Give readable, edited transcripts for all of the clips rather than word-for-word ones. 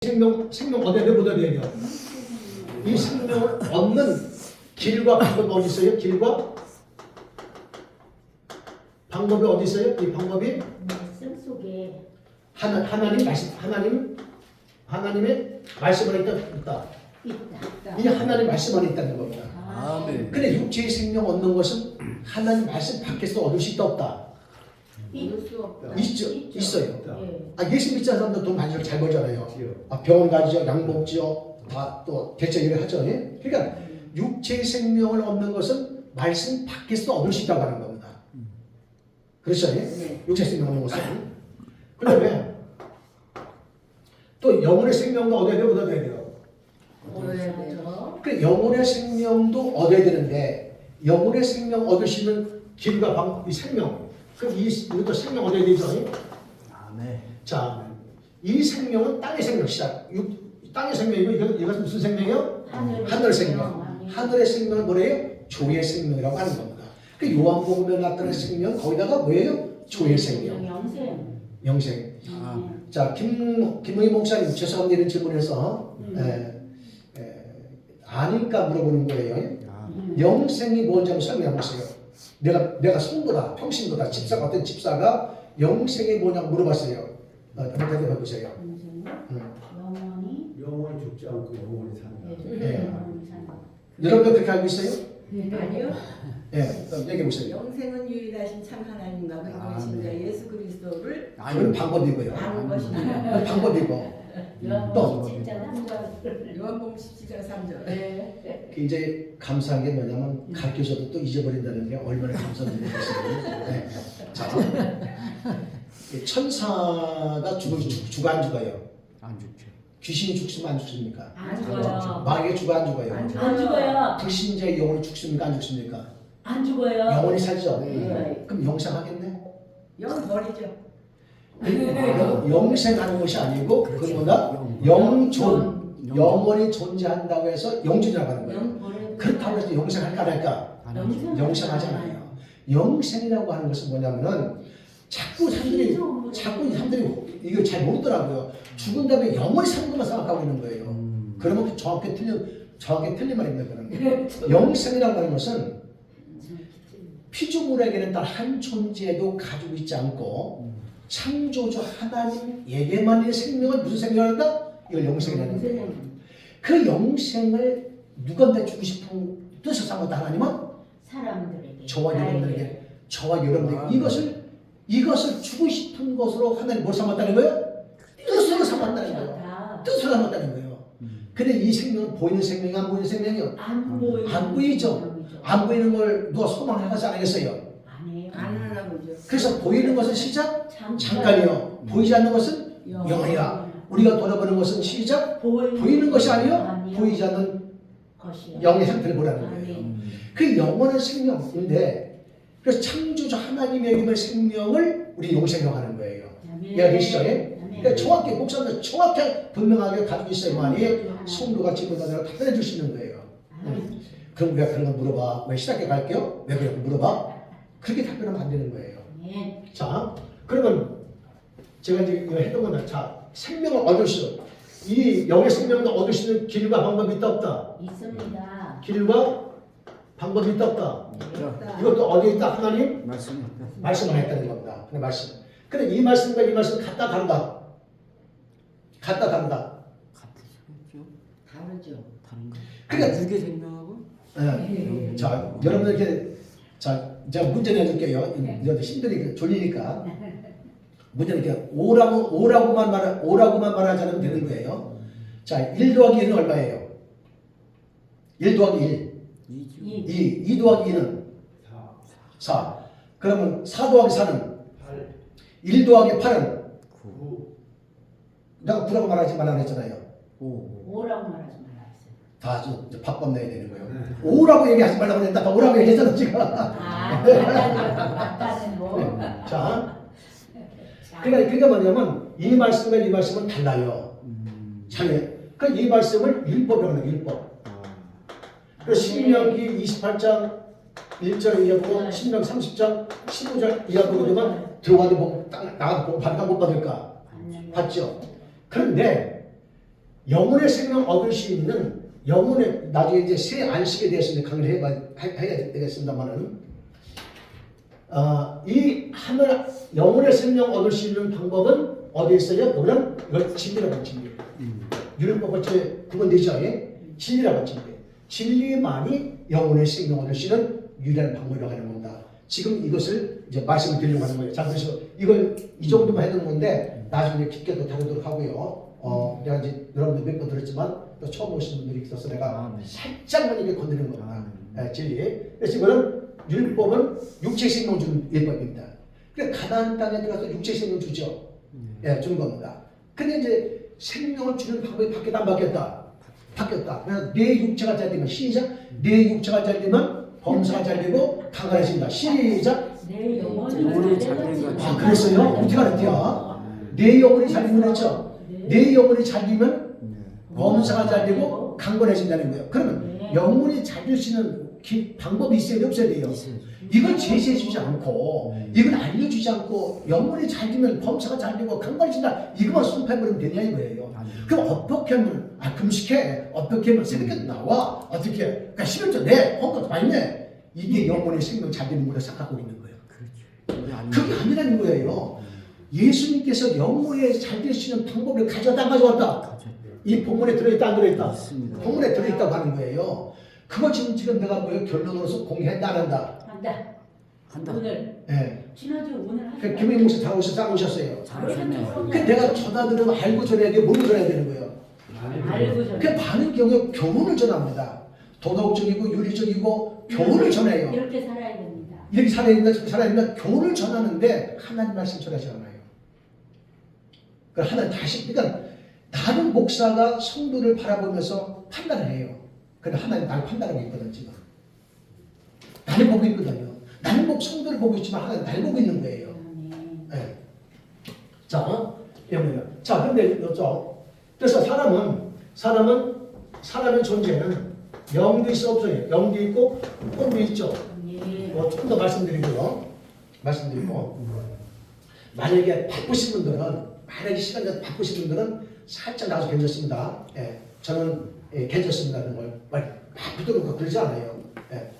생명 얻어야 못 얻어야 돼요. 이 생명을 얻는 길과 방법이 어디 있어요? 길과 방법이 어디 있어요? 이 방법이 말씀 속에 하나님의 말씀 안에 있다. 있다. 이 하나님 말씀 안에 있다는 겁니다. 아멘. 근데 육체의 생명 얻는 것은 하나님 말씀 밖에서 얻을 수 있다 없다? 이룰 수 없다. 있어요. 예. 예수 믿지 않는 사람들 돈 많이 잘 벌잖아요. 병원 가지요, 약 먹지요, 다 또 대체 일을 하죠. 예? 그러니까 육체의 생명을 얻는 것은 말씀 밖에서 얻을 수 있다고 하는 겁니다. 그렇죠? 예? 네. 육체의 생명 얻는 것은. 그다음에 또 영혼의 생명도 얻어야 돼요, 못 얻어야 돼요? 얻어야 돼요. 그 영혼의 생명도 얻어야 되는데 영혼의 생명 얻을 수 있는 길과 이 생명. 그럼 이것도 생명 얻어야 되죠? 아멘. 자, 이 생명은 땅의 생명 시작. 땅의 생명이고 이것은 무슨 생명이요? 하늘의 생명. 하늘의 생명은 뭐래요? 조의 생명이라고 하는 겁니다. 그 요한복음에 나타난 생명 거기다가 뭐예요? 조의 생명. 영생. 영생. 아. 자, 김의희 목사님 죄송합니다 이런 질문해서 아니까 물어보는 거예요. 영생이 뭔지 한번 설명해 보세요. 내가 성도다, 평신도다, 집사가 어떤 집사가 영생이 뭐냐고 물어봤어요. 한번 대답해 보세요. 영원히 죽지 않고 영원히 산다. 여러분도 그렇게 알고 있어요? 아니요. 예, 얘기해 보세요. 영생은 유일하신 참 하나님과 그분이신 자 예수 그리스도를 그건 방법이고요. 아는 것입니다. 그건 방법이고 요한복음 7장 3절. 요한복음 17장 3절. 이제 감사한 게 뭐냐면 가르쳐줘도 또 잊어버린다는 게 얼마나 감사드리겠어요. 네. 자, 천사가 죽어 안 죽어요? 안 죽죠. 귀신이 죽습니까 안 죽습니까? 안 죽어요. 마귀가 죽어 안 죽어요? 안 안 죽어요. 불신자의 영혼이 죽습니까 안 죽습니까? 안 죽어요. 영혼이 살죠? 네. 그럼 영생하겠네? 영 버리죠. 영생하는 것이 아니고 그거보다 영존, 영원히 존재한다고 해서 영존이라고 하는 거예요. 영 버려. 그렇다고 해서 영생할까 안 할까? 영생하잖아요. 영생이라고 하는 것은 뭐냐면은 자꾸 사람들이 이걸 잘 모르더라고요. 죽은 다음에 영원히 사는 것만 생각하고 있는 거예요. 그러면 정확히 틀린 말입니다. 그러면 영생이라고 하는 것은 피조물에게는 단 한 존재도 가지고 있지 않고 창조주 하나님에게만 있는 생명을 무슨 생명을 한다? 이걸 영생이라는 거예요. 그 영생을 누구한테 주고 싶은 뜻을 삼았다 하나님은? 사람들에게. 저와 여러분들에게 이것을 주고 싶은 것으로 하나님 뭘 삼았다는 거예요? 뜻으로 삼았다는 거예요. 뜻으로 삼았다는 거예요. 근데 이 생명은 보이는 생명이 안 보이는 생명이요? 안 보이죠. 안 보이는 걸 누가 소망하지 않겠어요? 안 해요. 안 하나 보죠. 그래서 보이는 것은 시작 잠깐이요. 보이지 않는 것은 영이야. 우리가 돌아보는 것은 시작 보이는 것이 아니요. 보이지 않는 것이요. 영의 상태를 보라는 거예요. 아멘. 그 영원한 생명인데 그래서 창조주 하나님에게만 생명을 우리 영생이라고 하는 거예요. 아멘. 이해되시죠? 아멘. 그러니까 정확히 목사님들 정확하게 분명하게 가지고 있어야만이 성도가 지금보다 답변해 줄 수 있는 거예요. 그럼 우리가 그런 거 물어봐. 왜 시작해 갈게요? 왜 그렇게 물어봐? 그렇게 답변하면 안 되는 거예요. 아멘. 자, 그러면 제가 이제 이거 했던 거는 자, 생명을 얻을 수 이 영의 생명을 얻을 수 있는 길과 방법이 있다 없다? 있습니다. 길과 방법이 있다 없다? 있다. 이것도 어디에 있다? 하나님 맞습니다. 말씀을 했다는 겁니다. 그 말씀. 근데 이 말씀과 이 말씀 같다 다르다? 같다 다르다? 같으시죠? 다르죠. 다른 거. 그러니까 육의 생명하고 네. 자, 여러분들 이렇게 자, 제가 문제 내줄게요. 이제 신들이 졸리니까 문제 이렇게 오라고만 말하지 않으면 되는 거예요. 자, 1 더하기 1은 얼마예요? 1 더하기 1. 2주. 2 더하기 2는 4. 그러면 4 더하기 4는 8, 1 더하기 8은 9, 내가 9라고 말하지 말라 그랬잖아요. 5. 오라고 말하지 말았어요. 다 밥밥 내야 되는 거예요. 5라고 얘기하지 말라고 했는데 아까 5라고 얘기했잖아 지금. 맞다는 거. 자, 그러니까 뭐냐면 이 말씀과 이 말씀은 달라요. 잘, 그러니까 이 말씀을 율법이라고 해요. 율법. 그래서 신명기 28장 1절 이하 보고 신명 30장 15절 이하 보게 되면 들어가도 보고 나가도 보고 받을까 못 받을까? 받죠. 그런데 영혼의 생명 얻을 수 있는 영혼의 나중에 이제 새 안식에 대해서 이제 강의를 해야 되겠습니다만은 이 하늘 영혼의 생명 얻을 수 있는 방법은 어디에 있어요? 그거는 이걸 진리라고 하는 진리. 율법은 그건 되죠. 예? 진리라고 하는 진리. 진리만이 영혼의 생명 얻을 수 있는 유일한 방법이라고 하는 겁니다. 지금 이것을 이제 말씀을 드리려고 하는 거예요. 자, 그래서 이걸 이 정도만 해두는 건데 나중에 깊게 또 다루도록 하고요. 내가 이제 여러분들 몇 번 들었지만 또 처음 오신 분들이 있어서 내가 살짝만 이게 건드리는 겁니다. 진리. 그래서 이거는 율법은 육체 생명 주는 율법입니다. 그러니까 가나안 땅에 들어가서 육체 생명 주죠. 예, 주는 겁니다. 근데 이제 생명을 주는 방법이 바뀌었다 안 바뀌었다? 바뀌었다. 그래서 내 육체가 잘 되면 시작. 내 육체가 잘 되면 범사가 잘 되고 강건해진다. 시작. 내 영혼이 잘된 거죠. 아, 그랬어요? 어떻게 알았대요? 내 영혼이 잘 되면 그랬죠? 내 영혼이 잘 되면 범사가 잘 되고 강건해진다는 거예요. 그러면 영혼이 잘 될 수 있는 방법이 있어야 없어야 돼요? 이걸 제시해 주지 않고 이걸 알려주지 않고 영혼이 잘 되면 범사가 잘 되고 강건해진다 이것만 선포해버리면 되냐 이거예요. 그럼 어떻게 하면 금식해 어떻게 하면 새벽에 나와 어떻게 그러니까 11조 내 헌것 많이 내 이게 영혼의 생명 잘 되는 거라 생각하고 있는 거예요. 그게 아니라는 거예요. 예수님께서 영혼에 잘 될 수 있는 방법을 가져왔다 안 가져왔다? 이 본문에 들어있다 안 들어있다? 본문에 들어있다고 하는 거예요. 그거 지금 내가 뭐예요? 결론으로서 공개한다 안 한다? 한다. 오늘 예. 지난주 오늘 그 김영웅 씨 다 오셨어요. 잘하셨네요. 그 내가 전하들은 알고 전해야 돼, 모르고 전해야 되는 거예요. 알고 전 그 많은 경우에 교훈을 전합니다. 도덕적이고 윤리적이고 교훈을 전해요. 이렇게 살아야 됩니다. 이렇게 살아야 된다, 저렇게 살아야 된다, 교훈을 전하는데 하나님 말씀 전하지 않아요. 그 하나님 다시, 그러니까 나는 목사가 성도를 바라보면서 판단을 해요. 근데 하나님 나를 판단하고 있거든 지금. 나를 보고 있거든요. 나는 성도를 보고 있지만 하나님 나를 보고 있는 거예요. 네. 자, 여러분요. 자, 근데 그래서 사람의 존재는 영도 있어 없어요. 영도 있고 혼도 있죠. 좀 더 말씀드리고 만약에 바쁘신 분들은 시간이 바쁘신 분들은 살짝 나와서 괜찮습니다. 예, 저는 괜찮습니다는 걸 막 부드럽고 그러지 않아요. 예.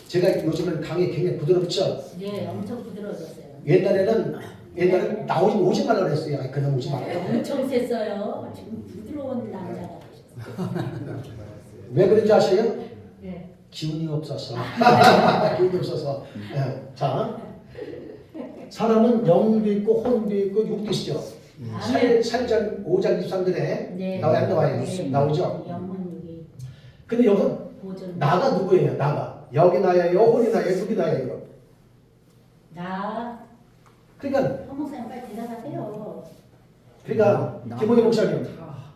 제가 요즘은 강의 굉장히 부드럽죠. 네, 엄청 부드러워졌어요. 옛날에는 오지 말라 그랬어요. 아니, 그냥 오지 말라. 엄청 셌어요. 지금 부드러운 남자가 왜 그런지 아세요? 네. 기운이 없어서. 기운이 없어서. 예. 자, 사람은 영도 있고 혼도 있고 육도 있죠. 살장 5장 23절에 나와야 안 나와요? 나오죠? 영혼육이 근데 여기 보존. 나가 누구예요? 나가. 여기 나예요? 혼이 나예요? 육이 나예요? 나. 그러니까 허목사님 빨리 대답하세요. 김홍희 목사님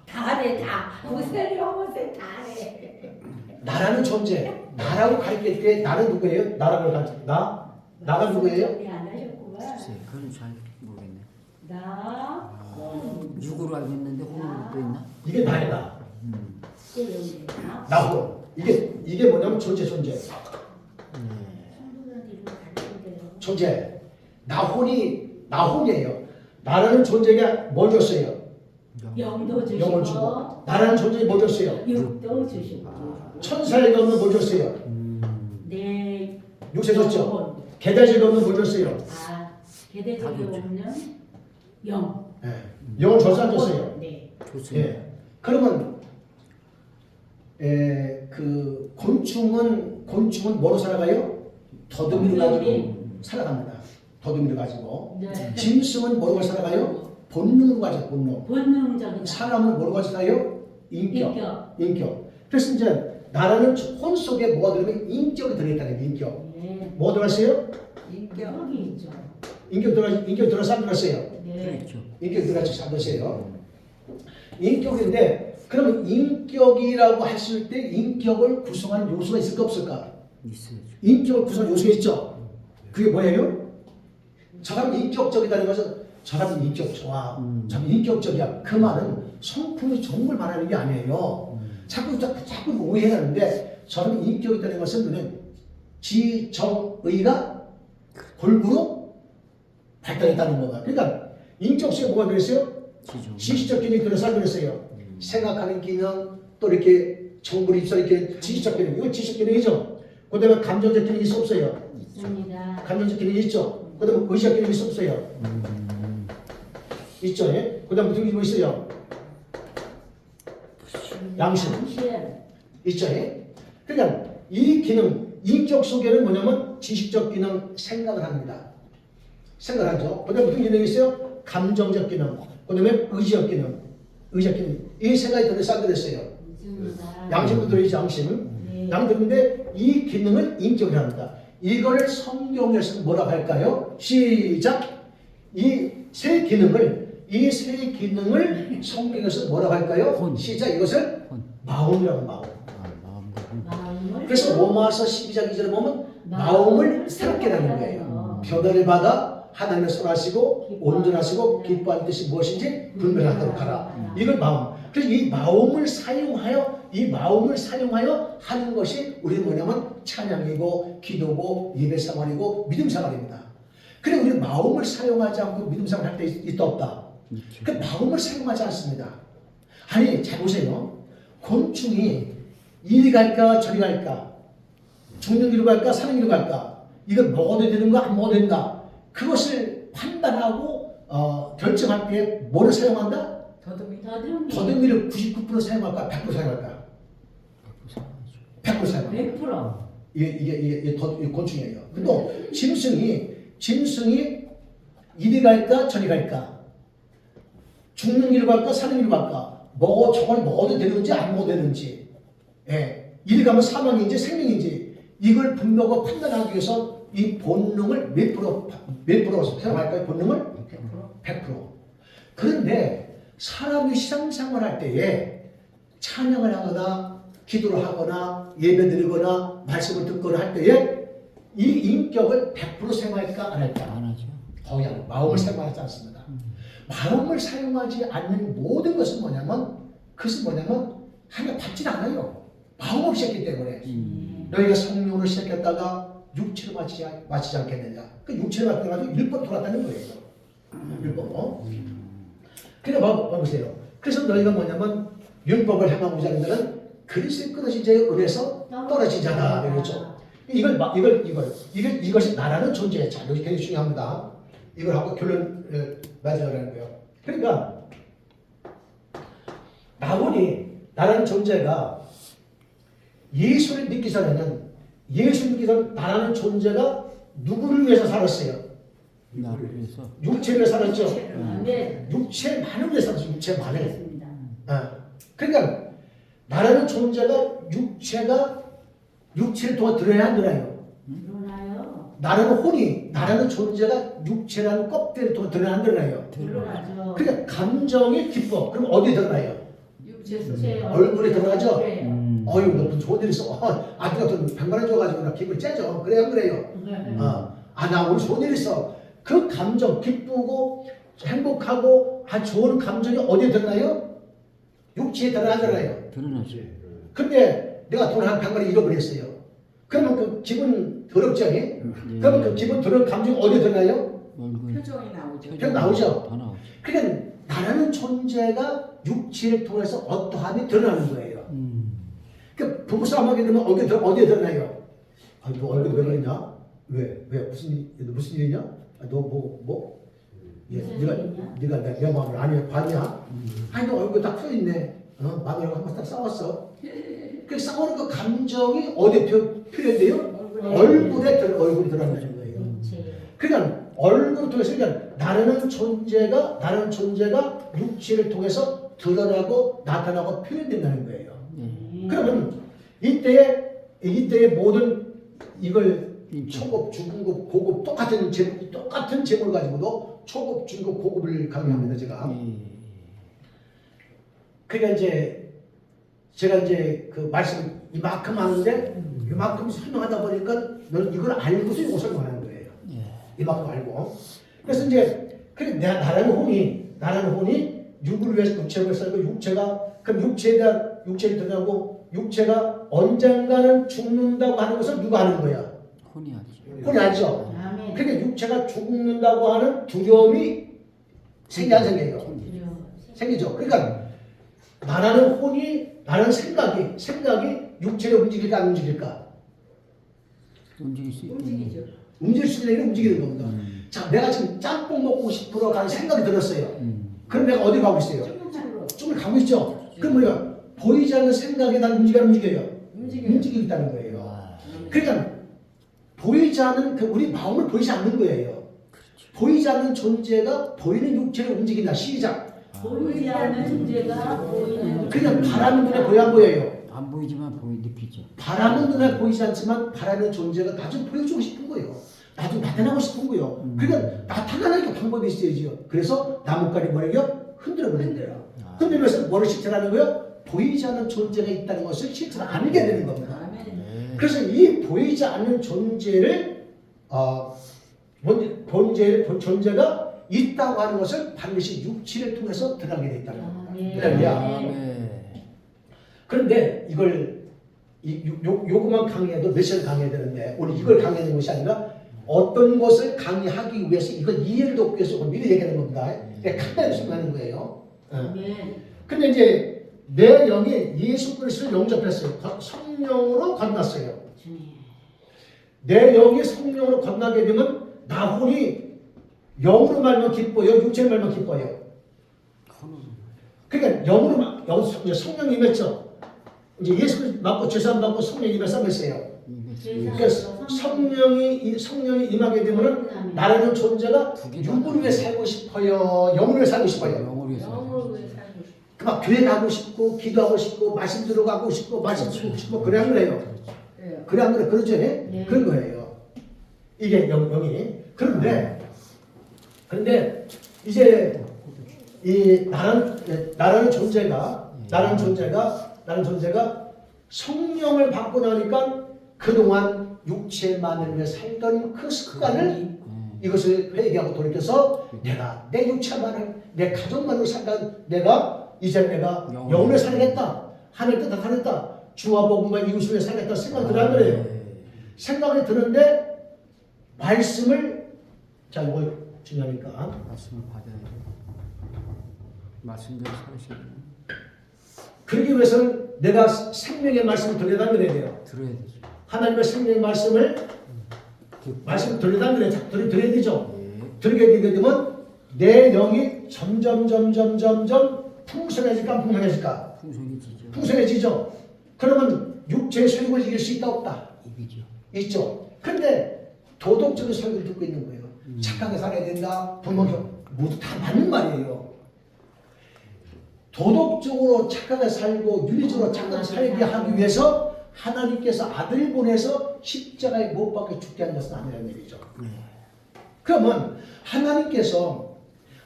다래 다. 목사님 허목사님 다래. 나라는 존재 나라고 가르칠 때 나는 누구예요? 나라고 가르칠 때 나가 누구예요? 안 하셨구만. 그건 잘 모르겠네. 나. 육으로 알고 있는데 혼으로 또 있나? 이게 나야 나. 나. 나혼. 이게 뭐냐면 존재. 성도들한테 이런 거 가르치는데요. 존재. 나혼이에요. 나라는 존재가 뭘 줬어요? 영도 주시고. 영을 주고. 나라는 존재가 뭘 줬어요? 육도 주시고. 천사에게 없는 뭘 줬어요? 네. 육체 줬죠. 계대적이 없는 뭘 줬어요? 계대적이 없는 영. 예. 영을 줬어 안 줬어요? 네. 좋습니다. 예. 그러면 그 곤충은 뭐로 살아가요? 더듬이를 가지고 살아갑니다. 더듬이를 가지고. 네. 짐승은 뭐로 살아가요? 본능으로 가죠. 본능. 본능적인 사람은 뭐로 가져가요? 인격. 그래서 이제 나라는 혼 속에 뭐가 들어가면 인격이 들어있다는 거예요. 인격. 네. 뭐 들어갔어요? 여기 있죠. 인격 들어가서 안 들어갔어요? 네. 그렇죠. 인격 들어가서 안 들어갔어요. 인격인데 그러면 인격이라고 했을 때 인격을 구성하는 요소가 있을까 없을까? 있어야죠. 인격을 구성하는 요소가 있죠. 그게 뭐예요? 저 사람이 인격적이라는 것은 저 사람이 인격 좋아. 저 사람이 인격적이야. 그 말은 성품이 좋은 걸 말하는 게 아니에요. 자꾸 오해하는데 저 사람이 인격이라는 것은 지정의가 골고루 발달했다는 거다. 그러니까 인격 속에 뭐가 들어있어요? 지정. 지식적 기능이 들어서 안 들어있어요. 생각하는 기능, 또 이렇게 정보를 입수 이렇게 지식적 기능, 이거 지식 기능이죠. 그다음에 감정적 기능이 있어 없어요? 있습니다. 감정적 기능이 있죠. 그다음에 의식 기능이 있어 없어요? 있죠. 예? 그다음 무슨 기능이 있어요? 양심. 있죠. 예? 그러니까 이 기능, 인격 속에는 뭐냐면 지식적 기능, 생각을 합니다. 생각을 하죠. 그다음에 무슨 기능이 있어요? 감정적 기능, 그다음에 의지적 기능, 의지적 기능. 이 세 가지 들어서 들었어요. 있습니다. 양심도 들어있죠. 양심. 네. 양 들는데 이 기능을 인격이라고 합니다. 이거를 성경에서 뭐라고 할까요? 시작. 이 세 기능을 성경에서 뭐라고 할까요? 혼. 시작. 이것을 혼. 마음이라고 마음. 마음을 그래서 로마서 12장 2절에 보면 마음을 새롭게 하는 거예요. 변화를 받아 하나님을 선하시고 온전하시고 기뻐하는 뜻이 무엇인지 분별하도록 하라. 이걸 마음. 그래서 이 마음을 사용하여 하는 것이 우리 뭐냐면 찬양이고 기도고 예배 생활이고 믿음 생활입니다. 그래 우리 마음을 사용하지 않고 믿음 생활 할 때 있다 없다. 그 마음을 사용하지 않습니다. 아니 잘 보세요. 곤충이 이리 갈까 저리 갈까, 죽는 길로 갈까 사는 길로 갈까, 이거 먹어도 되는가 안 먹어도 되는가, 그것을 판단하고 결정할 때 뭐를 사용한다? 더듬이를 99% 사용할까 100% 사용할까? 100% 사용할까? 100%. 이게 곤충이에요. 또 짐승이 이리 갈까 저리 갈까, 죽는 길로 갈까 사는 길로 갈까, 저걸 먹어도 되는지 안 먹어도 되는지, 예, 이리 가면 사망인지 생명인지 이걸 분명하고 판단하기 위해서 이 본능을 몇 프로 사용할까요? 본능을 100%. 그런데 사람이 신앙생활할 때에 찬양을 하거나 기도를 하거나 예배 드리거나 말씀을 듣거나 할 때에 이 인격을 100% 사용할까 안 할까? 안 하죠. 거의 안, 마음을 사용하지 않습니다. 마음을 사용하지 않는 모든 것은 뭐냐면 하나 받지 않아요. 마음 없이 했기 때문에. 너희가 성령으로 시작했다가 육체로 마치지 않겠느냐. 그 육체로 마치고 율법 돌았다는 거예요. 율법. 그래 봐보세요. 그래서 너희가 뭐냐면 율법을 행하고자 하는 자는 그리스도의 끊어진 자의 은혜에서 떨어진 자다. 그렇죠. 이것이 나라는 존재. 자, 여기 굉장히 중요합니다. 이걸 하고 결론 맞으려는 거예요. 그러니까 나라는 존재가 예수를 믿기 전에는 나라는 존재가 누구를 위해서 살았어요? 나를 위해서. 육체를 위해서 살았죠. 네. 육체만을 위해서 살았죠. 육체만을. 그렇습니다. 그러니까 나라는 존재가 육체를 통해 드러나야 안 드러나요? 드러나요. 나라는 존재가 육체라는 껍데기를 통해 드러나야 안 드러나요? 드러나죠. 그러니까 감정이 기뻐. 그럼 어디 드러나요? 육체 얼굴에 드러나죠? 그래요. 어휴, 너 좋은 일 있어. 아들 같은 100만 원 줘가지고 나 기분 째죠. 그래요, 안 그래요? 나 오늘 좋은 일 있어. 그 감정, 기쁘고 행복하고 좋은 감정이 어디에 드러나요? 육체에 드러나잖아요. 드러나죠. 근데 내가 돈 한 100만 원 잃어버렸어요. 그러면 그 기분 더럽죠? 그러면 그 기분 더러운 감정이 어디에 드러나요? 표정이 나오죠. 표정 나오죠? 다 나오죠. 그러니까 나라는 존재가 육체를 통해서 어떠함이 드러나는 거예요. 그러니까 부부싸움하게 되면 어디에 드러나요? 너 얼굴 왜 그러냐? 왜 무슨 일이냐? 너 네가 내 마음을 아니야 봤냐? 아니 너 얼굴 딱 펴 있네. 마누라가 한번 딱 싸웠어. 그 싸우는 그 감정이 어디에 표현돼요? 얼굴이 드러나는 거예요. 그러니까 얼굴을 통해서 나라는 존재가 육체를 통해서 드러나고 나타나고 표현된다는 거예요. 그러면 이때의 모든 이걸 초급, 중급, 고급 똑같은 제목을 가지고도 초급, 중급, 고급을 강의합니다. 제가. 그러니까 제가 그 말씀 이만큼 하는데 이만큼 설명하다 보니까 너는 이걸 알고서 이거 설명하는 거예요. 이만큼 알고. 그래서 그래 나라는 혼이 육을 위해서 육체를 살고 그럼 육체를 드러나고 육체가 언젠가는 죽는다고 하는 것을 누가 하는 거야? 혼이 하죠. 혼이 알죠? 아멘. 그러니까 육체가 죽는다고 하는 두려움이 생겨요. 생기죠. 그러니까 나라는 혼이, 나라는 생각이 육체를 움직일까 안 움직일까? 움직일 수 있고. 움직이죠. 움직일 수 있는 게 움직이는 겁니다. 자, 내가 지금 짬뽕 먹고 싶으러 가는 생각이 들었어요. 그럼 내가 어디 가고 있어요? 좀 가고 있죠. 그럼 뭐야? 보이지 않는 생각에 난 움직여요. 움직이고 있다는 거예요. 그러니까 보이지 않는 우리 마음을 보이지 않는 거예요. 보이지 않는 존재가 보이는 육체를 움직인다. 시작. 보이지 않는 존재가 보이는 그냥 바라는 눈에 보여 안 보여요? 안 보이지만 느끼죠. 바라는 눈에 보이지 않지만 바라는 존재가 나 좀 보여주고 싶은 거예요. 나 좀 나타나고 싶은 거예요. 그러니까 나타나니까 방법이 있어야죠. 그래서 나뭇가리 뭐래요? 흔들어 버리는 거예요. 흔들면서 뭐를 실천하는 거예요? 보이지 않는 존재가 있다는 것을 실천 알게 되는 겁니다. 그래서 이 보이지 않는 존재를 존재가 있다고 하는 것을 반드시 육체를 통해서 드러나게 돼 있다는 겁니다. 네. 그런데 이걸 요것만 강의해도 몇 시간 강의해야 되는데 오늘 이걸 강의하는 것이 아니라 어떤 것을 강의하기 위해서 이걸 이해를 돕기 위해서 미리 얘기하는 겁니다. 간단히 설명하는 거예요. 근데 이제 내 영이 예수 그리스도를 영접했어요. 성령으로 건넜어요. 내 영이 성령으로 건나게 되면 나 혼이 영으로 말면 기뻐요? 육체로 말면 기뻐요? 그러니까 성령이 임했죠. 이제 예수 받고 죄사함 받고 성령이 임해서 했어요. 그러니까 성령이 임하게 되면은 나라는 존재가 육을 위해 살고 싶어요. 영을 위해 살고 싶어요. 영으로 왜 살고 싶어? 막 교회 가고 싶고 기도하고 싶고 말씀 들어가고 싶고 말씀 듣고 싶고 그래 안 그래요? 그래 안 그래? 그러죠? 그런 거예요. 이게 영이. 그런데 이제 이 나라는 존재가 성령을 받고 나니까 그동안 육체만을 살던 그 습관을 이것을 회개하고 돌이켜서 내가 내 육체만을 내 가족만을 살던 내가 영을 살겠다. 하늘 뜻을 살겠다. 주와 복음과 이웃을 위해 살겠다 생각이 들어간 거예요. 생각이 드는데 말씀을 자 이거 중요하니까 말씀을 받아야 돼. 말씀대로 살으셔야 돼요. 그러기 위해서는 내가 생명의 말씀을 들려달라야 돼요. 들어야 되죠. 하나님의 생명의 말씀을 들려달라야 되죠. 들게 되게 되면 내 영이 점점 풍성해질까 안 풍성해질까? 풍성해지죠. 그러면 육체의 소욕을 이길 수 있다 없다? 이기죠. 있죠. 근데 도덕적인 소욕을 듣고 있는 거예요. 착하게 살아야 된다. 모두 다 맞는 말이에요. 도덕적으로 착하게 살고 윤리적으로 착하게 살게 하기 위해서 하나님께서 아들을 보내서 십자가에 못 박혀 죽게 한 것은 아니라는 얘기죠. 그러면 하나님께서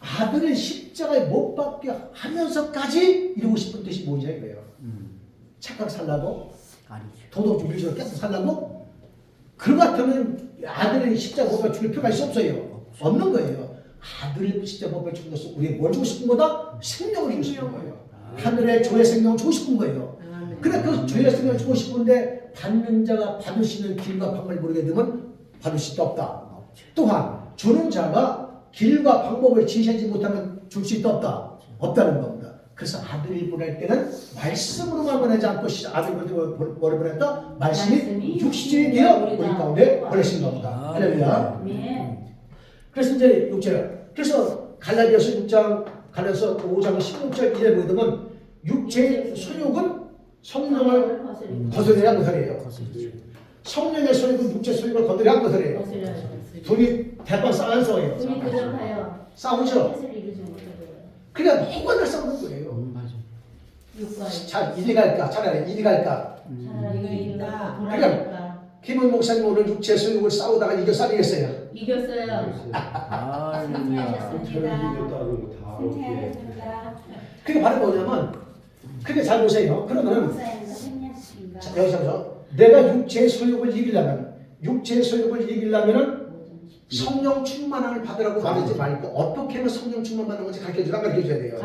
아들을 십자가에 못 박게 하면서까지 이루고 싶은 뜻이 뭐냐 이거예요. 착하게 살라고? 아니죠. 도덕적 윤리적으로 깨끗 살라고? 그 같으면 아들을 십자가 못 박혀 죽일 필요가 없어요. 없는 거예요. 아들을 십자가 못 박혀 죽는 것은 우리에게 뭘 주고 싶은 거다? 생명을 주고 싶은 거예요. 하늘의 조의 생명을 주고 싶은 거예요. 그래 그 조의 생명을 주고 싶은데 받는 자가 받을 수 있는 길과 방법을 모르게 되면 받을 수도 없다. 또한 주는 자가 길과 방법을 지시하지 못하면 줄 수 있다 없다. 없다는 겁니다. 그래서 아들을 보낼 때는 말씀으로만 보내지 않고 아들을 뭐를 보냈다? 말씀이 육신이 되어 우리 가운데 보내신 겁니다. 할렐루야. 그래서 이제 6절. 그래서 갈라디아서 6장, 갈라디아서 5장 16절 이제 보게 되면 육체의 소욕은 성령을 거스르야 한 것이에요. 성령의 소욕은 육체의 소욕을 거스르야 한 것이에요. 둘이 대판 싸워요. 싸우죠. 그러니까 뭐가 싸우는 거예요. 자, 이리 갈까? 차라리 이리 갈까? 그러니까 김은 목사님 오늘 육체 소욕을 싸우다가 이겨서 아니겠어요? 이겼어요. 그게 바로 뭐냐면 그게 잘 보세요. 그러면은 자, 여기서 내가 육체의 소욕을 이기려면은 성령 충만함을 받으라고 말하지 말고 어떻게 하면 성령 충만 받는 건지 가르쳐줘야 돼요.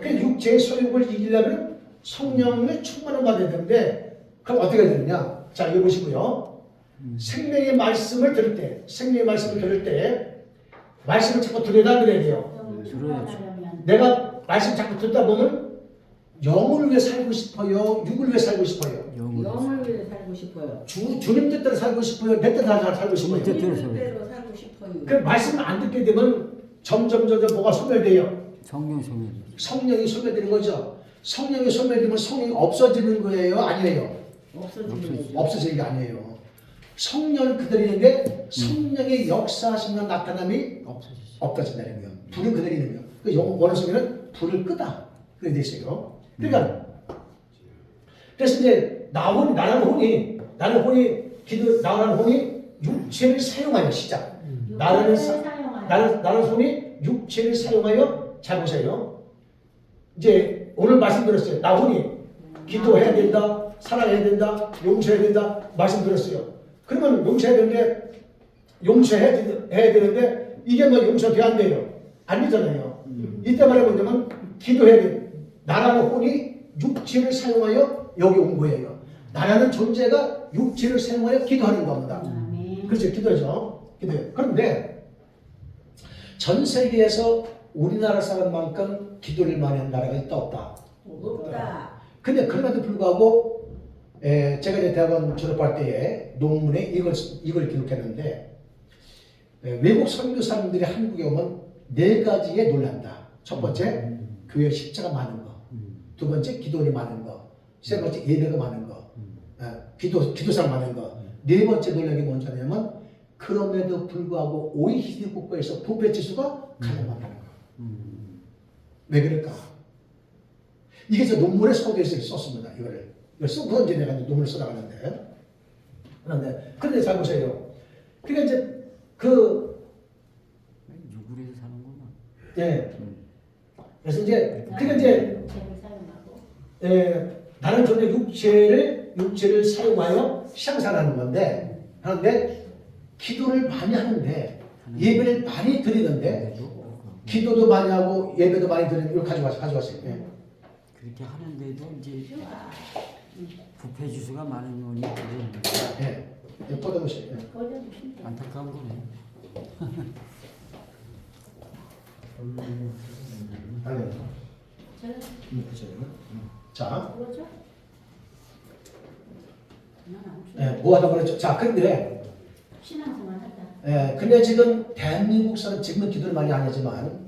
그 육체의 소욕을 이기려면 성령의 충만함을 받아야 되는데 그럼 어떻게 해야 되느냐? 자, 이거 보시고요. 생명의 말씀을 들을 때 말씀을 자꾸 들여다 그래야 돼요. 내가 말씀 자꾸 듣다 보면 영을 위해 살고 싶어요? 육을 위해 살고 싶어요? 영을 위해 살고 싶어요. 주님 뜻대로 살고 싶어요? 내 뜻대로 살고 싶어요? 주님 뜻대로. 뜻대로 살고 싶어요. 그 말씀을 안 듣게 되면 점점 뭐가 소멸돼요? 성령 소멸. 성령이 소멸되는 거죠. 성령이 소멸되면 성령이 없어지는 거예요? 아니에요? 없어지는 거죠. 없어지는 게 아니에요. 성령은 그대로 있는데 성령의 역사하시는 나타남이 없어지죠. 없어진다는 거예요. 불은 그대로 있는 거예요. 그 원어 속에는 불을 끄다. 그렇게 돼 있어요. 그러니까 그래서 이제 나는 혼이 육체를 사용하여 시작. 나는 손이 육체를 사용하여 잘 보세요. 이제 오늘 말씀드렸어요. 나 혼이 기도해야 된다, 사랑해야 된다, 용서해야 된다 말씀드렸어요. 그러면 용서해야 되는데 이게 뭐 용서돼 안 돼요? 안 되잖아요. 이때 말해보자면 기도해야 돼. 나라는 혼이 육체를 사용하여 여기 온 거예요. 나라는 존재가 육체를 사용하여 기도하는 겁니다. 그렇죠. 기도죠. 기도해요. 그런데 전 세계에서 우리나라 사람만큼 기도를 많이 하는 나라가 있다 없다? 없다. 근데 그럼에도 불구하고 제가 이제 대학원 졸업할 때에 논문에 이걸 기록했는데 외국 선교사님들이 한국에 오면 4가지에 놀란다. 첫 번째, 교회 십자가 많은 거. 두 번째, 기도원이 많은 거. 세 번째, 예배가 많은 거. 기도상 많은 거. 네 번째 놀란 게 뭐냐면 그럼에도 불구하고 OECD 국가에서 부패 지수가 가장 많다는 거. 왜 그럴까? 이게 저 논문에 소개해서 썼습니다. 이걸 쓰고 이제 내가 논문을 써나가는데. 그런데 잘 보세요. 그러니까 이제 육으로 사는구나. 예. 그래서 이제 나는 존재 육체를 사용하여 시장사하는 건데, 그런데 기도를 많이 하는데 예배를 많이 드리는데 기도도 많이 하고 예배도 많이 드리는 걸 가져왔어요. 예. 그렇게 하는데도 이제 부패 지수가 많은 원이 예. 예. 뻗어보세요. 예. 안타까운 거네. 아니요. 자, 뭐 하다 그랬죠? 자, 근데 신앙생활 하다. 근데 지금 대한민국 사람 지금은 기도를 많이 안 하지만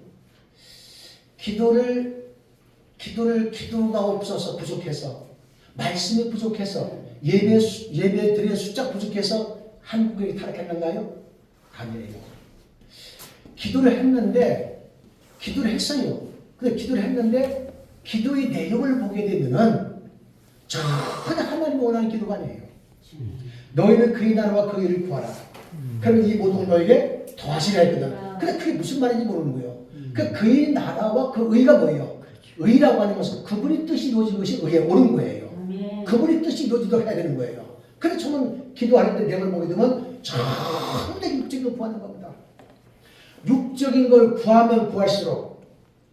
기도가 없어서 부족해서 말씀이 부족해서 예배 드리는 숫자 부족해서 한국이 타락했는가요? 아니에요. 기도를 했어요. 근데 기도를 했는데 기도의 내용을 보게 되면은 전혀 하나님 원하는 기도가 아니에요. 너희는 그의 나라와 그 의를 구하라. 그러면 이 모든 너에게 더하시라 했거든. 근데 그게 무슨 말인지 모르는 거예요. 그의 나라와 그 의가 뭐예요? 의라고 하는 것은 그분의 뜻이 이루어진 것이 의에 옳은 거예요. 그분의 뜻이 이루어지도록 해야 되는 거예요. 근데 저는 기도할 때 내용을 보게 되면 전부 육적인 걸 구하는 겁니다. 육적인 걸 구하면 구할수록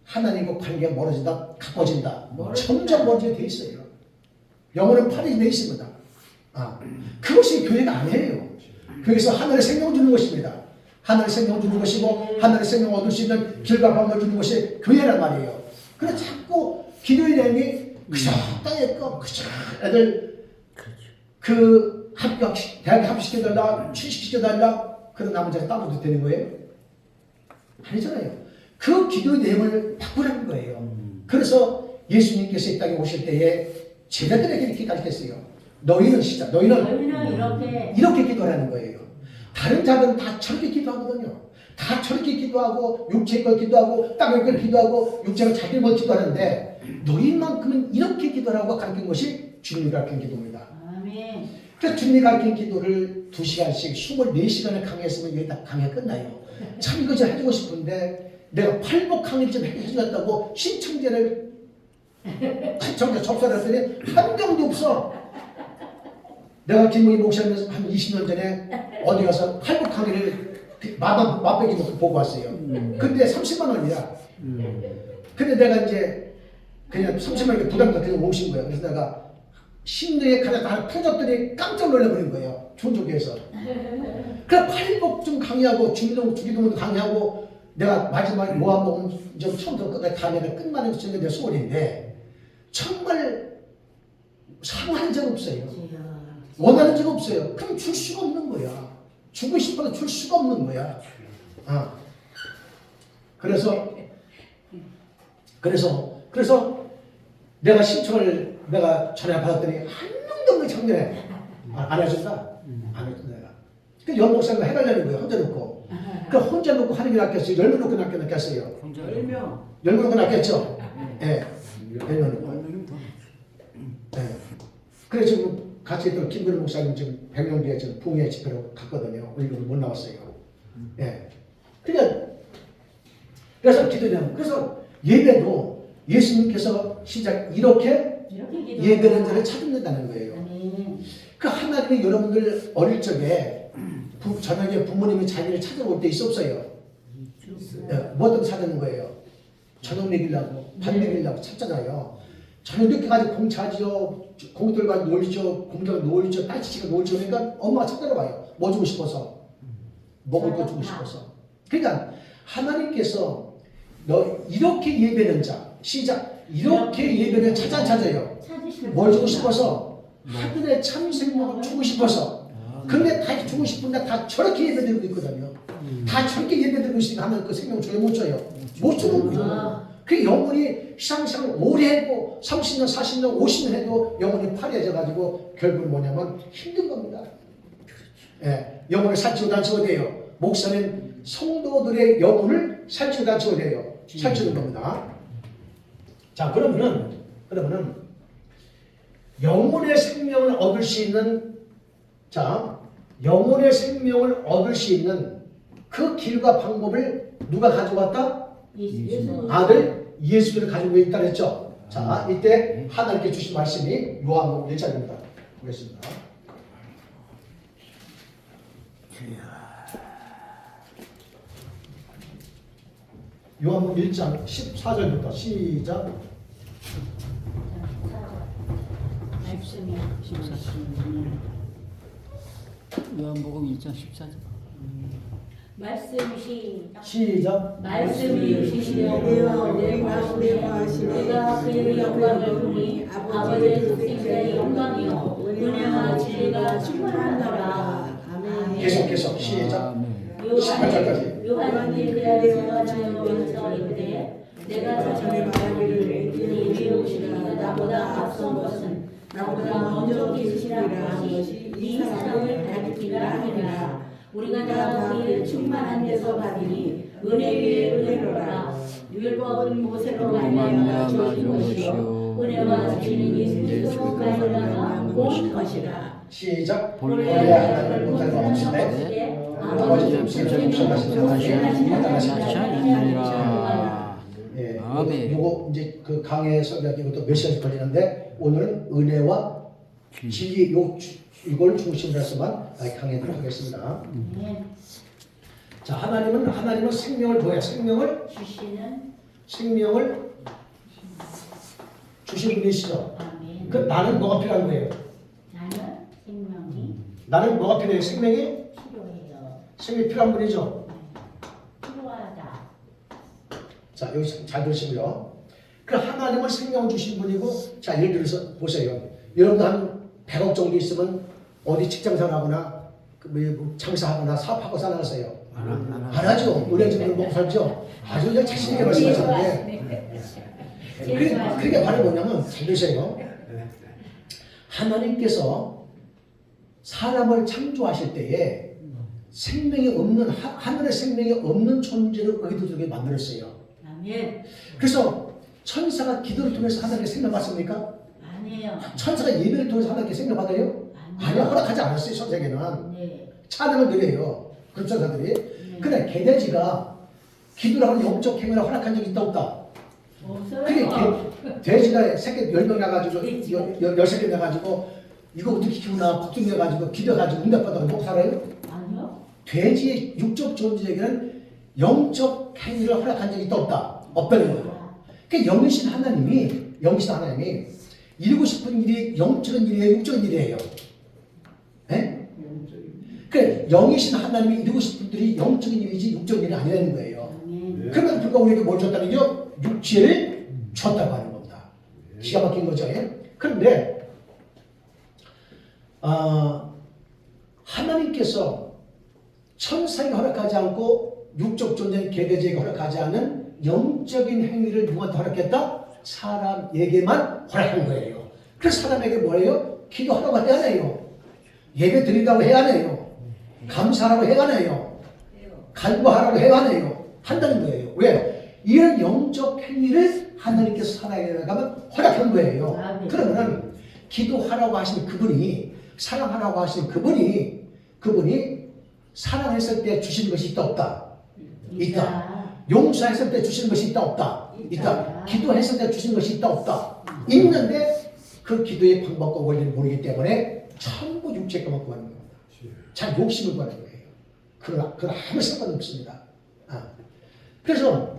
하나님과 관계가 멀어진다, 가까워진다. 점점 멀어지게 돼 있어요. 영혼은 파리지 돼 있습니다. 그것이 교회가 아니에요. 교회에서 하늘의 생명 주는 것입니다. 하늘의 생명 주는 것이고 하늘의 생명 얻을 수 있는 길과 방법을 주는 것이 교회란 말이에요. 그래서 자꾸 기도의 내용이 그저 땅에 거 그저 애들 대학에 합식시켜달라 취직시켜달라 그런 나머지가 따로도 되는 거예요? 아니잖아요. 그 기도의 내용을 바꾸라는 거예요. 그래서 예수님께서 이 땅에 오실 때에 제자들에게 이렇게 가르쳤어요. 너희는 이렇게 기도하는 거예요. 다른 자들은 다 저렇게 기도하거든요. 다 저렇게 기도하고 육체의 걸 기도하고 땅의 걸 기도하고 육체가 자기를 뭘 기도하는데 너희만큼은 이렇게 기도하라고 가르친 것이 주님이 가르친 기도입니다. 아멘. 그래서 주님이 가르친 기도를 2시간씩 24시간을 강의했으면 여기 다 강의가 끝나요. 참 이거 좀 해주고 싶은데 내가 팔복 강의를 좀 해주겠다고 신청자 접수를 했더니 한 명도 없어. 내가 김문희 목사님에서 한 20년 전에 어디 가서 팔복 강의를 맛배기 놓고 보고 왔어요. 근데 30만 원이야. 근데 내가 이제 그냥 30만 원 부담도 그냥 오신 거예요. 그래서 내가 신뢰에 가장 풀었더니 깜짝 놀라버린 거예요. 존족에서. 그래 팔복 좀 강의하고 주기도문도 강의하고 내가 마지막에 모아먹은 좀 처음부터 끝까지 강의를 끝나는 것이 내 소원인데 정말 상하는 적 없어요. 주여. 원하는 적 없어요. 그럼 줄 수가 없는 거야. 주고 싶어도 줄 수가 없는 거야. 그래서 내가 신청을 내가 전화 받았더니 한 명도 없는 청년에 안 해준다. 안 해준다 내가. 그 연목사가 해달라는 거예요. 혼자 놓고. 그 혼자 놓고 하는 게 낫겠어요. 10명 놓고 낫겠어요. 혼자 10명. 10명 놓고 낫겠죠. 예. 10명 놓고. 얼마나 더 예. 그래 지금 같이 있던 김근우 목사님 지금 100년 뒤에 지금 부흥회 집회로 갔거든요. 우리 못 나왔어요. 예. 그래서 기도하면 그래서 예배도 예수님께서 시작 이렇게 예배는 자를 찾는다는 거예요. 아멘. 그 하나님이 여러분들 어릴 적에 저녁에 부모님이 자기를 찾아올 때 있었어요. 예, 뭐 때문에 찾는 거예요? 저녁 먹이려고 밥 먹이려고 찾잖아요. 저녁 늦게까지 공차지요, 공들과 놀죠, 공들과 놀죠, 딸치치가 놀죠. 그러니까 엄마가 찾아와요. 뭐 주고 싶어서, 먹을 거 주고 싶어서. 그러니까 하나님께서 너 이렇게 예배는 자 시작 이렇게 예배는 찾아요. 찾으시는 뭘 주고 싶어서 하늘의 참 생명을 주고 싶어서. 근데 다 주고 싶은데 다 저렇게 예배드리고 있거든요. 다 저렇게 예배드리고 있으니까 하나님 그 생명 줘요, 못 줘요? 못 주는 거죠. 그 영혼이 시상시상 오래 해도 30년, 40년, 50년 해도 영혼이 파래져가지고 결국은 뭐냐면 힘든 겁니다. 예, 영혼을 살찌고 단치고 돼요. 목사는 성도들의 영혼을 살찌고 단치고 돼요. 살찌는 겁니다. 자, 그러면은 영혼의 생명을 얻을 수 있는 영혼의 생명을 얻을 수 있는 그 길과 방법을 누가 가져왔다? 예수. 아들 예수를 가지고 있다 그랬죠. 자, 이때 하나님께 주신 말씀이 요한복음 1장입니다. 보겠습니다. 요한복음 1장 14절부터 시작. 말씀이 요한복음 1장 14절. 말씀이 시작. 말씀이 주시려 내 가운데 내가 그의 영광을 보니 아버지의 독생자의 영광이요 은혜와 진리가 충만하더라. 아멘. 계속 시작. 요한이 그에게서 저녁에서 이르되 내가 전에 말하기를 그니 위에 오시리가 나보다 앞선 것은 나보다 먼저 계시리라 것이 이 사람을 가리키라 하니라. 우리가 다 그의 충만한 데서 받으니 은혜 위에 은혜로라. 율법은 모세로 말미암아 주어진 것이요 은혜와 진리는 예수 그리스도로 말미암아 온 것이라. 시작. 본래 본래 하나님을 못할 바 못할 바 없으되 없으되 아버지 예, 아멘. 요거 이제 그 강의 설교하기 이것도 몇 시간씩 걸리는데 오늘은 은혜와 진리 이걸 중심으로 해서만 강의를 하겠습니다. 자, 하나님은 생명을 뭐야? 생명을 주신 분이시죠. 아멘. 그 나는 뭐가 필요한 거예요? 나는 생명이 나는 뭐가 필요해요? 생명이 필요해요. 생명이 필요한 분이죠. 필요하다. 자, 여기 잘 들으시고요. 그 하나님은 생명을 주신 분이고, 자, 예를 들어서 보세요. 여러분도 한 100억 정도 있으면 어디 직장생활하거나 장사하거나 사업하고 살아가세요. 안 하죠. 은행집을 먹고 살죠. 아주 그냥 자신 있게 말씀하시는데 그게 바로 뭐냐면 잘 들으세요. 하나님께서 사람을 창조하실 때에 생명이 없는 하늘의 생명이 없는 존재를 의도적으로 만들었어요. 아멘. 그래서 천사가 기도를 통해서 하나님께 생명 받습니까? 아니에요. 천사가 예배를 통해서 하나님께 생명 받아요? 아니요, 허락하지 않았어요. 천사에게는 네. 찬양을 드려요. 그 천사들이. 근데 개돼지가 기도를 하는 영적 행위를 허락한 적이 있다 없다? 없어요. 그게 돼지가 새끼 10명 나가지고 13개 나가지고 이거 어떻게 키우나 걱정해 가지고 기도해가지고 응답받아서 못 살아요? 아니요. 돼지의 육적 존재에게는 영적 행위를 허락한 적이 있다 없다? 없다는 거예요. 그러니까 영이신 하나님이 이루고 싶은 일이 영적인 일이에요, 육적인 일이에요? 네? 그러니까 영이신 하나님이 이루고 싶은 일이 영적인 일이지 육적인 일이 아니라는 거예요. 아멘. 그러면 불과 우리에게 뭘 줬다는 게 육체를 줬다고 하는 겁니다. 기가 막힌 거죠. 예? 그런데 하나님께서 천사에게 허락하지 않고 육적 존재인 개돼지에게 허락하지 않은 영적인 행위를 누구한테 허락했다? 사람에게만 허락한 거예요. 그래서 사람에게 뭐예요? 기도하라고 해야 해요. 예배 드린다고 해야 해요. 감사하라고 해야 해요. 간구하라고 해야 해요. 한다는 거예요. 왜? 이런 영적 행위를 하나님께서 사람에게만 허락한 거예요. 그러면은 기도하라고 하신 그분이, 사랑하라고 하신 그분이 사랑했을 때 주시는 것이 있다 없다? 있다. 용서했을 때 주시는 것이 있다 없다? 있다. 기도했을 때 주시는 것이 있다 없다? 있는데 그 기도의 방법과 원리를 모르기 때문에 전부 육체의 것만 구하는 겁니다. 자, 욕심을 구하는 거예요. 그러나 아무 상관없습니다. 그래서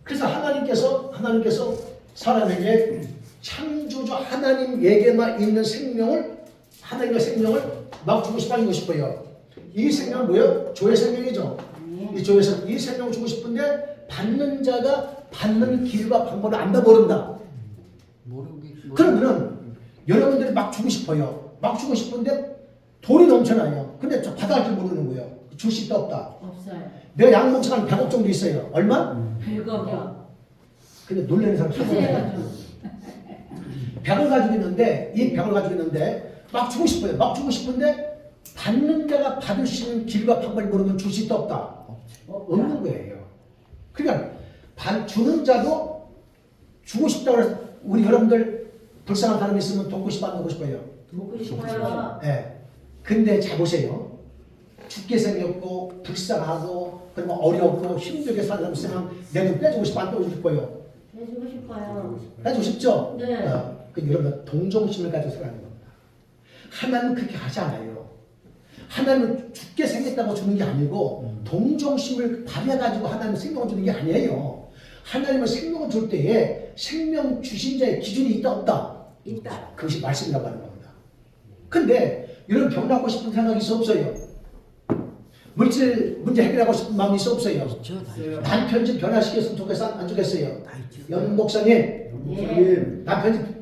하나님께서 사람에게 창조주 하나님에게만 있는 하나님의 생명을 막 주고 싶어요. 이 생명은 뭐예요? 조의 생명이죠. 이 생명을 주고 싶은데 받는 자가 받는 길과 방법을 안다 모른다. 그러면은 여러분들이 막 주고 싶어요. 막 주고 싶은데 돈이 넘쳐나요. 근데 저 받아갈 줄 모르는 거예요. 줄 수 있다 없다? 없어요. 내가 양봉차 한 100억 정도 있어요. 얼마? 100억이요. 근데 놀라는 사람 찾아요. 100을 가지고 있는데 이 100을 가지고 있는데 막 주고 싶어요. 막 주고 싶은데 받는 자가 받을 수 있는 길과 방법을 모르면 줄 수 있다 없다? 없는 거예요. 그러니까 주는 자도 주고 싶다고 해서 우리 여러분들 불쌍한 사람이 있으면 돕고 싶어 안 돕고 싶어요? 먹고 싶어요. 네. 근데 잘 보세요. 죽게 생겼고 불쌍하고 그리고 어렵고 힘들게 사는 사람 있으면 내 돈 빼주고 싶어 안 빼주고 싶어요? 해주고 싶어요. 빼주고 싶죠? 네. 그 여러분 동정심을 가지고 살아가는 겁니다. 하나님은 그렇게 하지 않아요. 하나님은 죽게 생겼다고 주는 게 아니고 동정심을 발휘해가지고 하나님은 생명을 주는 게 아니에요. 하나님은 생명을 줄 때에 생명 주신 자의 기준이 있다 없다? 있다. 그것이 말씀이라고 하는 겁니다. 근데 여러분 병 낫고 싶은 생각이 있어 없어요? 물질 문제 해결하고 싶은 마음이 있어 없어요? 남편 좀 변화시켰으면 좋겠어 안 좋겠어요? 연 목사님 예. 남편 좀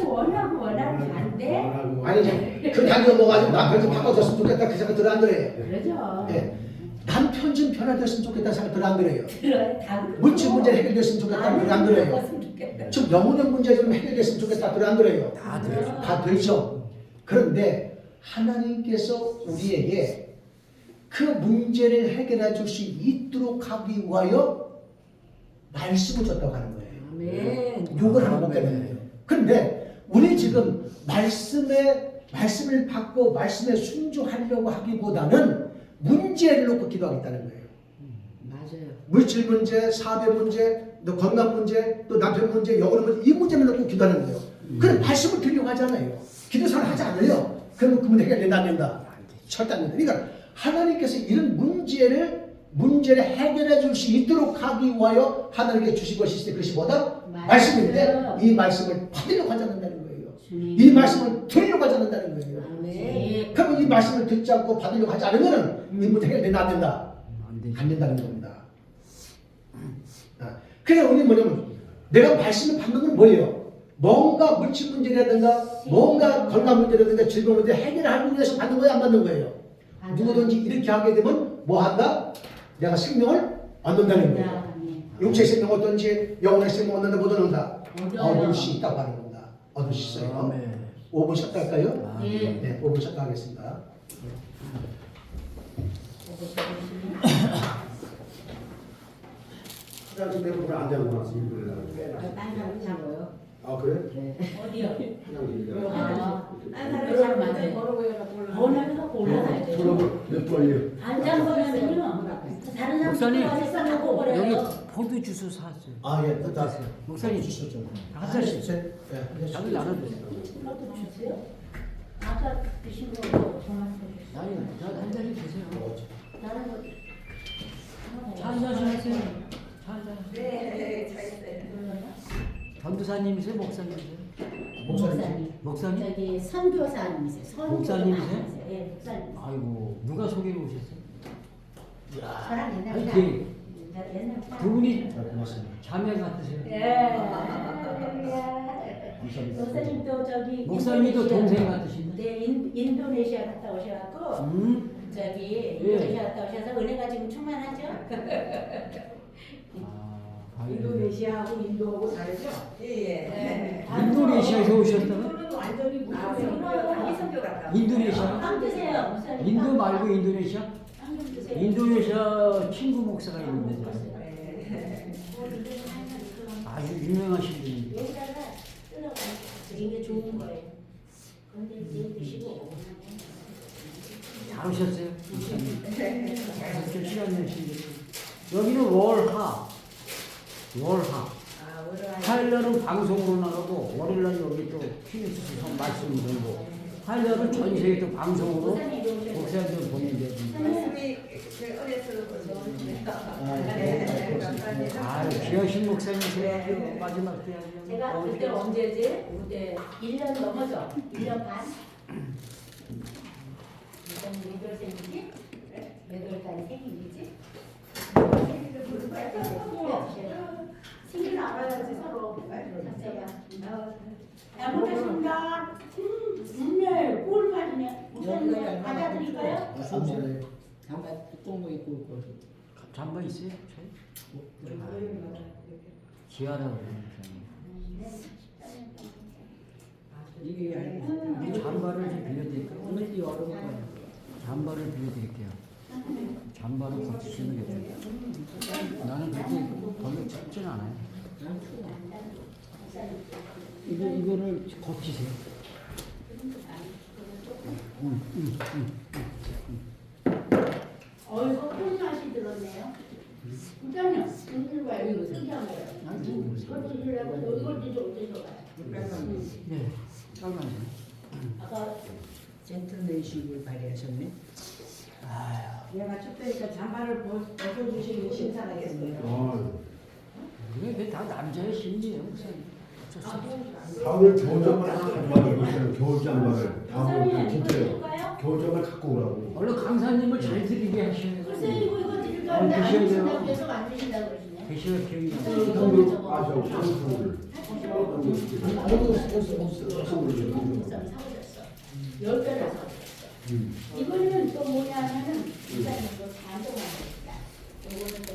원하고 안 돼? 아니 그 단계 먹어가지고 남편 좀 바꿔줬으면 좋겠다 그 생각 들어 안 들어요? 그러죠. 예. 남편 좀 변화됐으면 좋겠다 생각 들어 안 들어요? 들어요. 다 물질 문제 해결됐으면 좋겠다 들어 안 들어요? 좀 영혼의 문제 좀 해결됐으면 좋겠다 들어 안 들어요? 다 들어요. 다 들죠. 그런데 하나님께서 우리에게 그 문제를 해결해 줄 수 있도록 하기 위하여 말씀을 줬다고 하는 거예요. 아멘. 욕을 하는 것 때문에. 그런데 우리 지금 말씀을 받고 말씀에 순종하려고 하기보다는 문제를 놓고 기도하겠다는 거예요. 맞아요. 물질 문제, 사회 문제, 또 건강 문제, 또 남편 문제, 여러 문제 이 문제를 놓고 기도하는 거예요. 그럼 말씀을 드리려고 하잖아요. 기도사를 하지 않아요. 그러면 그 문제 해결된다 안 된다? 절대 안 된다. 그러니까 하나님께서 이런 문제를 해결해 줄 수 있도록 하기 위하여 하나님께 주신 것이 있을 것이 뭐다? 말씀인데 이 말씀을 받으려고 하지 않는다는 거예요. 이 말씀을 들으려고 하지 않는다는 거예요. 아멘. 그러면 이 말씀을 듣지 않고 받으려고 하지 않으면 이 문제 해결된다 안 된다? 안 된다는 겁니다. 그러니까 우리 뭐냐면 내가 말씀을 받는 건 뭐예요? 뭔가 물질 문제라든가 뭔가 건강 문제라든가 질병 문제 해결하기 위해서 받는 거예요? 안 받는 거예요? 누구든지 이렇게 하게 되면 뭐 한다? 내가 생명을 얻는다는 거예요. 육체의 생명 얻든지 영혼의 생명 얻는다 못 얻는다? 얻을 수 있다고 하는 겁니다. 얻을 수 있어요. 5분 쉬었다 할까요? 네, 5분 쉬었다 하겠습니다. 화장실 내가 물안 대고 나서 일을 딴 사람 잡아요. 아 그래? 어디요? 화장실 딴 사람 잡으면 걸어보여서 올라가야 돼. 몇 번이요? 앉아 보면은요. 다른 목사님, 사람 하고 여기 그래요. 포도 주스 사왔어요. 아, 예, 또 다시. 목사님, 주시죠 좀. 한 잔씩 예, 자기 나눠주세요. 이것도 주세요. 아까 드신 거 저한테 주세요. 한 잔씩 드세요. 다른 거. 한 잔씩 하세요. 한 잔. 네, 잘 있어요. 전도사님이세요? 목사님이세요? 목사님. 목사님? 저기 선교사님이세요. 목사님이세요? 예, 목사님. 아이고, 누가 소개해 오셨어요? 저랑 아니, 옛날에 그 옛날 두 분이 네, 고맙습니다. 자매 같으세요. 예. 감사합니다. 목사님도 저기 목사님도 인도네시아- 동생 같으신데. 네, 인도네시아 갔다 오셔갖고 저기 인도네시아 갔다 오셔서 은혜가 지금 충만하죠? 인도네시아하고 인도하고 다르죠? 네. 인도네시아에서 오셨다면? 인도는 완전히 아, 무슨 갔다. 인도네시아? 빵 드세요, 목사님. 인도 말고 인도네시아? 빵 좀 드세요. 인도네시아 친구 목사가 있는데 네. 아주 유명하신 분이. 여기다가 뜨려고 이게 좋은 거예요. 근데 이제 드시고 잘 오셨어요? 이렇게 시간 내시는데. 여기는 월하. 아, 오늘 화요일날은 방송으로 나가고 월요일날 여기 또 퀴즈에서 말씀 들고 화요일날은 전 세계 또 방송으로 목사님들 보는데 말씀이 제가 어려서 그러죠. 아 귀하신 목사님이세요. 마지막 때 제가 그때 언제지? 그때 1년 넘어져. 1년 반? 이번 몇 생이지? 몇 달 생일이지? 생일을 부를 거야. 생일 알아야지 서로. 자체가. 잘 먹겠습니다. 네, 꿀 맛이네. 목사님 과자 드릴까요? 감사합니다. 잠깐 똥도 입고 있고 잠바 있어요? 저희? 지하라고 그러는 이게 이 잠바를 좀 빌려드릴까요? 오늘 이 얼음 거예요. 잠바를 빌려드릴게요. 잠바를 거치시는 게 좋아요. 나는 그렇게 별로 춥진 않아요. 이거를 거치세요. 어이구, 꿀 맛이 들었네요. 부장님, 이리 와요. 이거 특이한 거예요. 이거 드시려고 이걸 드셔봐요. 네, 잠깐만요. 아까 젠틀맨십을 발휘하셨네. 얘가 춥다니까 잠바를 벗어주시는 신사하겠어요. 이게 다 남자의 심리예요, 목사님. 어쩔 수 없어요. 다음에 겨울잠바를 가져가고 있어요. 겨울잠바를. 다음에 목사님, 이거 진짜요. 드릴까요? 겨울잠바 갖고 오라고. 얼른 강사님을 잘 드리게 하시는 글쎄 거예요. 이거 드릴까 근데 안 드셔야 돼요. 드신다고 계속 안 드신다고 그러시네. 계시가 기억이 나요. 이거는 아, 저거 저 겨울. 사오셨어. 10배를 사오셨어. 이거는 또 뭐냐면은 일단 이거 반동만 됩니다. 이거는 또